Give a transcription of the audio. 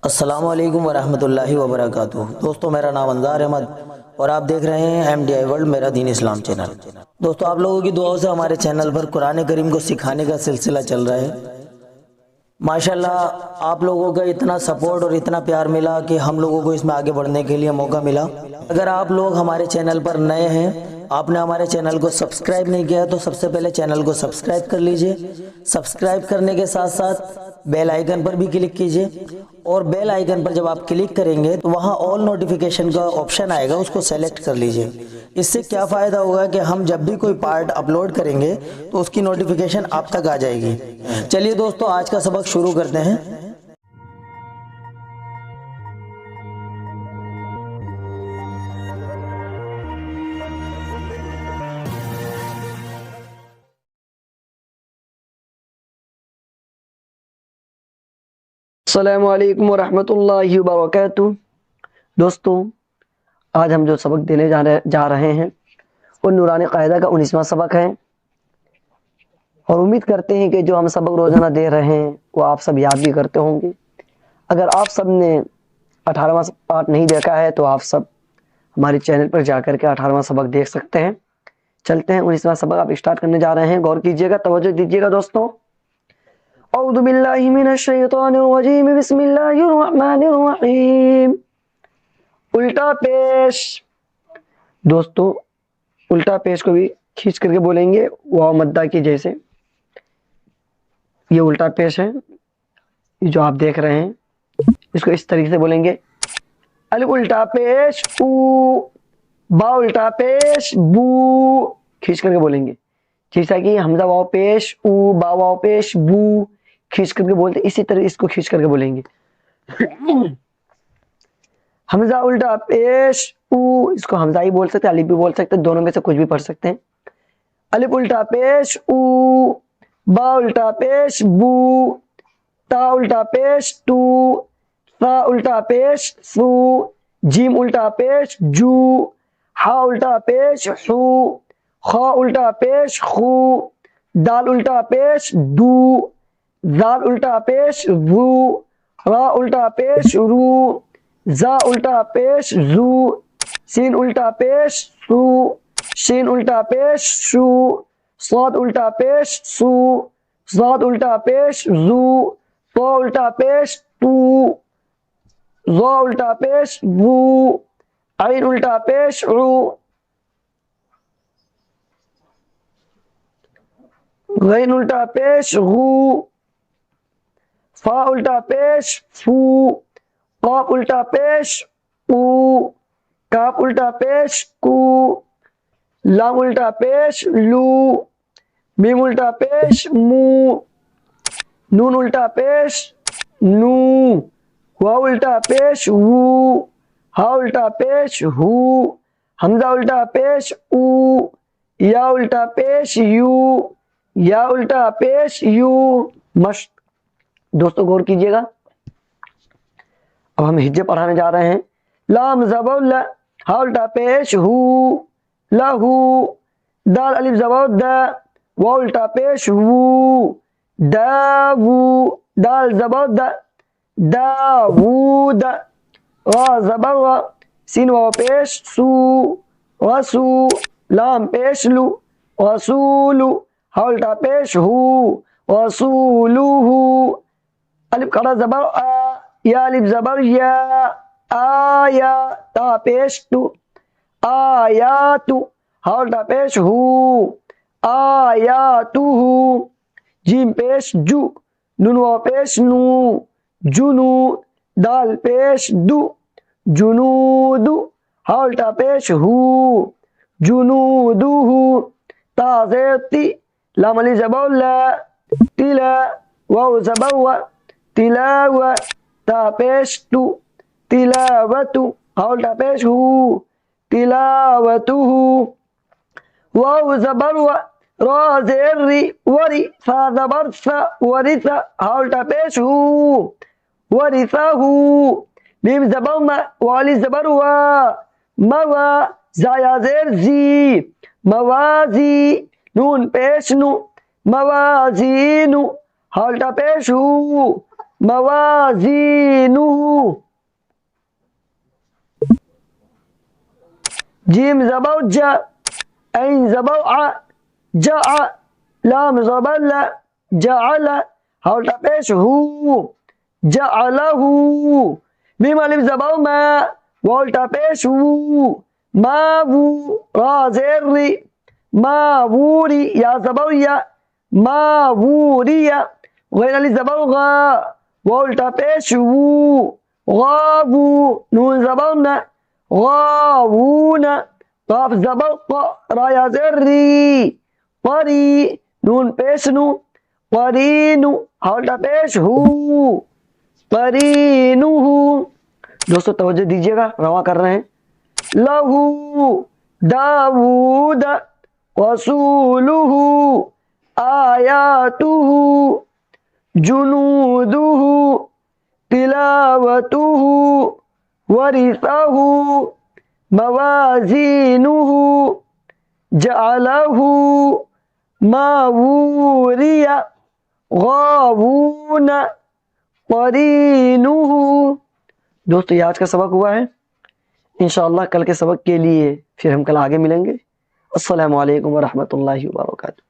अस्सलाम वालेकुम वरहमतुल्लाहि वबरकातुहू। दोस्तों, मेरा नाम अंजार अहमद और आप देख रहे हैं MDI वर्ल्ड मेरा दीन इस्लाम चैनल। दोस्तों, आप लोगों की दुआओं से हमारे चैनल पर कुरान करीम को सिखाने का सिलसिला चल रहा है। माशाल्लाह, आप लोगों का इतना सपोर्ट और इतना प्यार मिला कि हम लोगों को इसमें आगे बढ़ने के लिए मौका मिला। अगर आप लोग हमारे चैनल पर नए हैं, आपने हमारे चैनल को सब्सक्राइब नहीं किया तो सबसे पहले चैनल को सब्सक्राइब कर लीजिए। सब्सक्राइब करने के साथ साथ बेल आइकन पर भी क्लिक कीजिए और बेल आइकन पर जब आप क्लिक करेंगे तो वहाँ ऑल नोटिफिकेशन का ऑप्शन आएगा, उसको सेलेक्ट कर लीजिए। इससे क्या फ़ायदा होगा कि हम जब भी कोई पार्ट अपलोड करेंगे तो उसकी नोटिफिकेशन आप तक आ जाएगी। चलिए दोस्तों, आज का सबक शुरू करते हैं। अस्सलामु अलैकुम वरहमतुल्लाहि वबरकातुहू। दोस्तों, आज हम जो सबक देने जा रहे हैं वो नूरानी क़ायदा का 19वां सबक है और उम्मीद करते हैं कि जो हम सबक रोज़ाना दे रहे हैं वो आप सब याद भी करते होंगे। अगर आप सब ने 18वां पार्ट नहीं देखा है तो आप सब हमारे चैनल पर जाकर के 18वां सबक देख सकते हैं। चलते हैं, 19वां सबक आप स्टार्ट करने जा रहे हैं। गौर कीजिएगा, तवज्जो दीजिएगा दोस्तों। औज़ु बिल्लाहि मिनश शैतानिर रजीम, बिस्मिल्लाहिर रहमानिर रहीम। उल्टा पेश। दोस्तों, उल्टा पेश को भी खींच करके बोलेंगे वाव मद्दा की जैसे। ये उल्टा पेश है, ये जो आप देख रहे हैं, इसको इस तरीके से बोलेंगे। अलिफ उल्टा पेश ऊ, बा उल्टा पेश बू, खींच करके बोलेंगे। जैसा कि हमजा वाव पेश ऊ, बा वाव पेश बू, खींच करके बोलते, इसी तरह इसको खींच करके बोलेंगे। हमजा उल्टा पेश ऊ, इसको हमजा ही बोल सकते हैं, अलिफ भी बोल सकते हैं, दोनों में से कुछ भी पढ़ सकते हैं। अलिफ उल्टा पेश ऊ, बा उल्टा पेश बू, ता उल्टा पेश टू, सा उल्टा पेश सू, जीम उल्टा पेश जू, हा उल्टा पेश हू, खा उल्टा पेश खू, दाल उल्टा पेश दू, जाल उल्टा पेश जू, रा उल्टा पेश रू, जा उल्टा पेश जू, सीन उल्टा पेश सू, शीन उल्टा पेश शू, साद उल्टा पेश सू, जाद उल्टा पेश जू, तो उल्टा पेश तू, ज़ा उल्टा पेश वू, आइन उल्टा पेश ऊ, गैन उल्टा पेश गू, फा उल्टा पेश फू, काफ उल्टा पेश ऊ, काफ उल्टा पेश कू, लाम उल्टा पेश लू, मीम उल्टा पेश मू, नून उल्टा पेश नू, वाव उल्टा पेश वू, हा उल्टा पेश हू, हमजा उल्टा पेश ऊ, या उल्टा पेश यू, या उल्टा पेश यू। मस्त। दोस्तों, गौर कीजिएगा। अब हम हिज्जे पढ़ाने जा रहे हैं। लाम ज़बर ला, हा उल्टा पेश हू, लहू, दाल अलिफ ज़बर दा, वाव उल्टा पेश वू, दावू, दाल ज़बर दा, दावूद, रा ज़बर रा, सीन वाव पेश सू, रसू, लाम पेश लू, रसूलू, हा उल्टा पेश हू, रसूलुहू, अलिफ खड़ा ज़बर आ, या अलिफ ज़बर या, आया, ता पेश तू, आयातु, हा उल्टा पेश हू, आयातुहू, जीम पेश जू, नून वाव पेश नू, जुनू, दाल पेश दू, जुनूदु, हा उल्टा पेश हू, जुनूदुहू, ता ज़ेर ती, लाम अलिफ ज़बर ला, तिला, वाव ज़बर वा, तिलावा, ता पेश तू, तिलावतु, हा उल्टा पेश हू, तिलावतुहू, वाव ज़बर वा, रा ज़ेर री, वरी, सा ज़बर सा, वरिसा, हा उल्टा पेश हू, वरिसाहू, मीम ज़बर मा, वाली ज़बर वा, मवा, ज़ाया ज़ेर जी, मवाजी, नून पेश नू, मवाजीनु, हा उल्टा पेश हू, موازینہ، جیم زبر جا، عین زبر ع، جع، لام زبر ل، جعل، ہا الٹا پیش ہو، جعلہ، میم الف زبر ما، واو الٹا پیش وو، ما وو، را زیر ری، ما ووری، یا زبر یا، ما ووری، غین الف زبر غا، واو الٹا پیش وو، غابو، نون زبر نا، غاوون، قاف زبر ق، را یا زیر ری، قری، نون پیش نو، قرین، ہا الٹا پیش ہو، قرینہ، دوستو توجہ دیجیے گا، رواں کر رہے ہیں، لہو داود رسولہ آیاتہ جنودہ تلاوتہ ورثہ موازینہ جعلہ ماووری غاوون قرینہ۔ دوستو یہ آج کا سبق ہوا ہے، انشاءاللہ کل کے سبق کے لیے پھر ہم کل آگے ملیں گے۔ السلام علیکم ورحمۃ اللہ وبرکاتہ۔